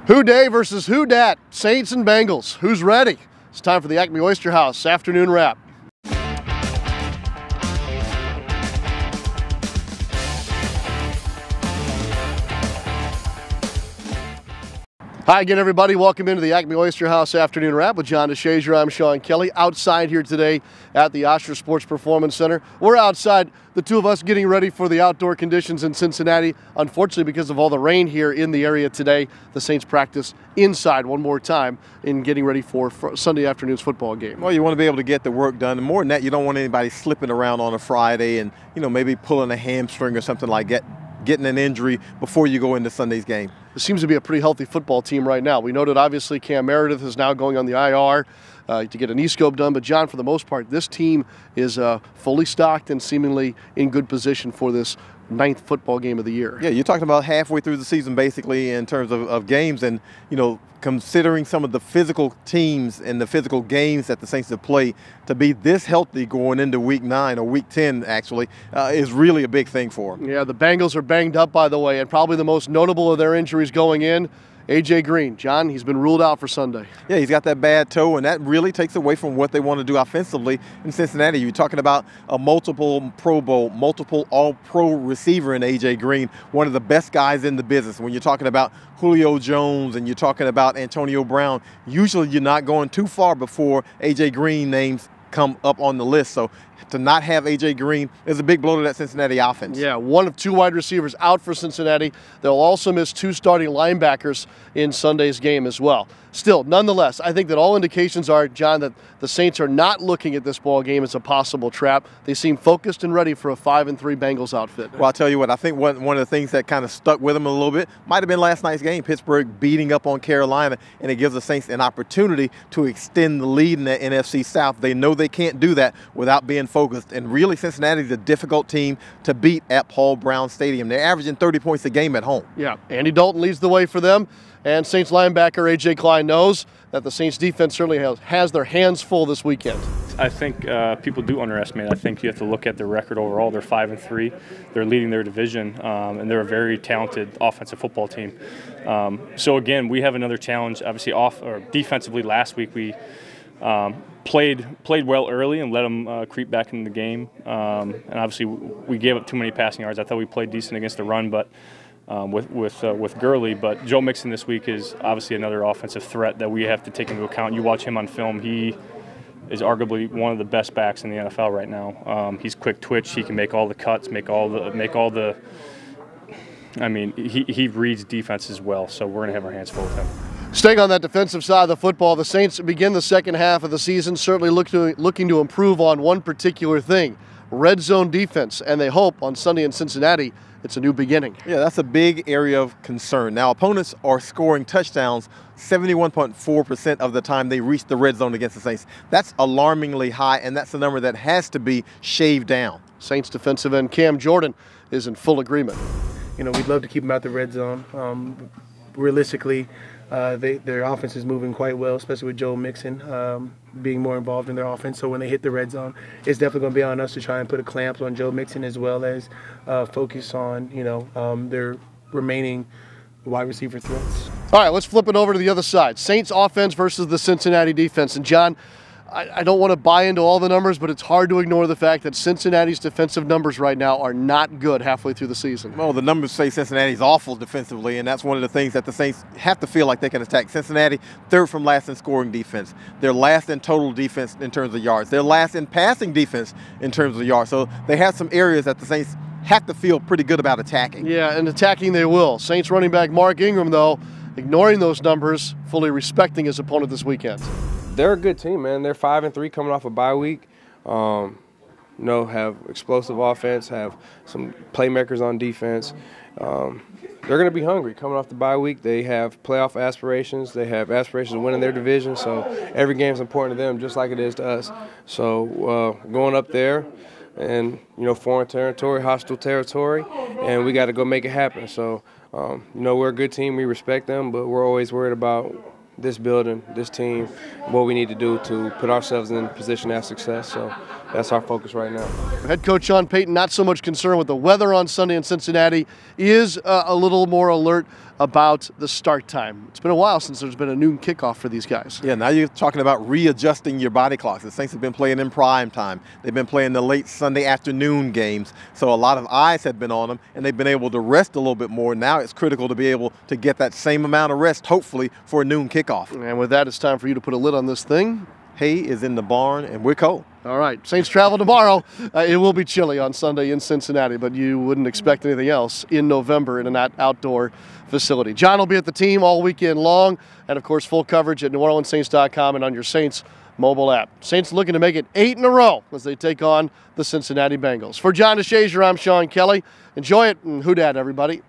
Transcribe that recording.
Who Day versus Who Dat, Saints and Bengals. Who's ready? It's time for the ACME Oyster House afternoon wrap. Hi again, everybody. Welcome into the ACME Oyster House afternoon wrap with John DeShazier. I'm Sean Kelley, outside here today at the Oshner Sports Performance Center. We're outside, the two of us, getting ready for the outdoor conditions in Cincinnati. Unfortunately, because of all the rain here in the area today, the Saints practice inside one more time in getting ready for Sunday afternoon's football game. Well, you want to be able to get the work done. And more than that, you don't want anybody slipping around on a Friday and, maybe pulling a hamstring or something like that, getting an injury before you go into Sunday's game. It seems to be a pretty healthy football team right now. We know that obviously Cam Meredith is now going on the IR to get an e-scope done. But John, for the most part, this team is fully stocked and seemingly in good position for this 9th football game of the year. Yeah, you're talking about halfway through the season basically in terms of games, and considering some of the physical teams and the physical games that the Saints have played, to be this healthy going into week 9 or week 10 actually is really a big thing for them. Yeah, the Bengals are banged up, by the way, and probably the most notable of their injuries going in, A.J. Green. John, he's been ruled out for Sunday. Yeah, he's got that bad toe, and that really takes away from what they want to do offensively in Cincinnati. You're talking about a multiple Pro Bowl, multiple All-Pro receiver in A.J. Green, one of the best guys in the business. When you're talking about Julio Jones and you're talking about Antonio Brown, usually you're not going too far before A.J. Green names come up on the list. So to not have A.J. Green is a big blow to that Cincinnati offense. Yeah, one of 2 wide receivers out for Cincinnati. They'll also miss 2 starting linebackers in Sunday's game as well. Still, nonetheless, I think that all indications are, John, that the Saints are not looking at this ball game as a possible trap. They seem focused and ready for a 5-3 Bengals outfit. Well, I'll tell you what, I think one of the things that kind of stuck with them a little bit might have been last night's game, Pittsburgh beating up on Carolina, and it gives the Saints an opportunity to extend the lead in the NFC South. They know they can't do that without being focused, and really Cincinnati's a difficult team to beat at Paul Brown Stadium. They're averaging 30 points a game at home. Yeah, Andy Dalton leads the way for them. And Saints linebacker A.J. Klein knows that the Saints defense certainly has their hands full this weekend. I think people do underestimate. I think you have to look at their record overall. They're 5-3. They're leading their division, and they're a very talented offensive football team. So again, we have another challenge. Obviously, defensively last week we played well early and let them creep back into the game. And obviously, we gave up too many passing yards. I thought we played decent against the run, but with Gurley, but Joe Mixon this week is obviously another offensive threat that we have to take into account. You watch him on film; he is arguably one of the best backs in the NFL right now. He's quick twitch; he can make all the cuts, make all the. I mean, he reads defenses well, so we're gonna have our hands full with him. Staying on that defensive side of the football, the Saints begin the second half of the season certainly looking to improve on one particular thing: red zone defense, and they hope on Sunday in Cincinnati it's a new beginning. Yeah, that's a big area of concern. Now, opponents are scoring touchdowns 71.4% of the time they reach the red zone against the Saints. That's alarmingly high, and that's a number that has to be shaved down. Saints defensive end Cam Jordan is in full agreement. We'd love to keep them out the red zone. Realistically, their offense is moving quite well, especially with Joe Mixon being more involved in their offense. So when they hit the red zone, it's definitely going to be on us to try and put a clamp on Joe Mixon, as well as focus on their remaining wide receiver threats. All right, let's flip it over to the other side. Saints offense versus the Cincinnati defense. And John, I don't want to buy into all the numbers, but it's hard to ignore the fact that Cincinnati's defensive numbers right now are not good halfway through the season. Well, the numbers say Cincinnati's awful defensively, and that's one of the things that the Saints have to feel like they can attack. Cincinnati, 3rd from last in scoring defense. They're last in total defense in terms of yards. They're last in passing defense in terms of yards. So they have some areas that the Saints have to feel pretty good about attacking. Yeah, and attacking they will. Saints running back Mark Ingram, though, ignoring those numbers, fully respecting his opponent this weekend. They're a good team, man. They're 5-3 coming off a bye week. Have explosive offense, have some playmakers on defense. They're going to be hungry coming off the bye week. They have playoff aspirations. They have aspirations of winning their division. So every game is important to them, just like it is to us. So going up there, and foreign territory, hostile territory, and we got to go make it happen. So we're a good team. We respect them, but we're always worried about this building, this team, what we need to do to put ourselves in a position to have success. So that's our focus right now. Head coach Sean Payton not so much concerned with the weather on Sunday in Cincinnati, is a little more alert about the start time. It's been a while since there's been a noon kickoff for these guys. Yeah, now you're talking about readjusting your body clocks. The Saints have been playing in prime time. They've been playing the late Sunday afternoon games, so a lot of eyes have been on them, and they've been able to rest a little bit more. Now it's critical to be able to get that same amount of rest, hopefully, for a noon kickoff. And with that, it's time for you to put a lid on this thing. Hay is in the barn, and we're cold. All right, Saints travel tomorrow. It will be chilly on Sunday in Cincinnati, but you wouldn't expect anything else in November in an outdoor facility. John will be at the team all weekend long, and of course, full coverage at NewOrleansSaints.com and on your Saints mobile app. Saints looking to make it 8 in a row as they take on the Cincinnati Bengals. For John DeShazier, I'm Sean Kelley. Enjoy it, and who dat, everybody.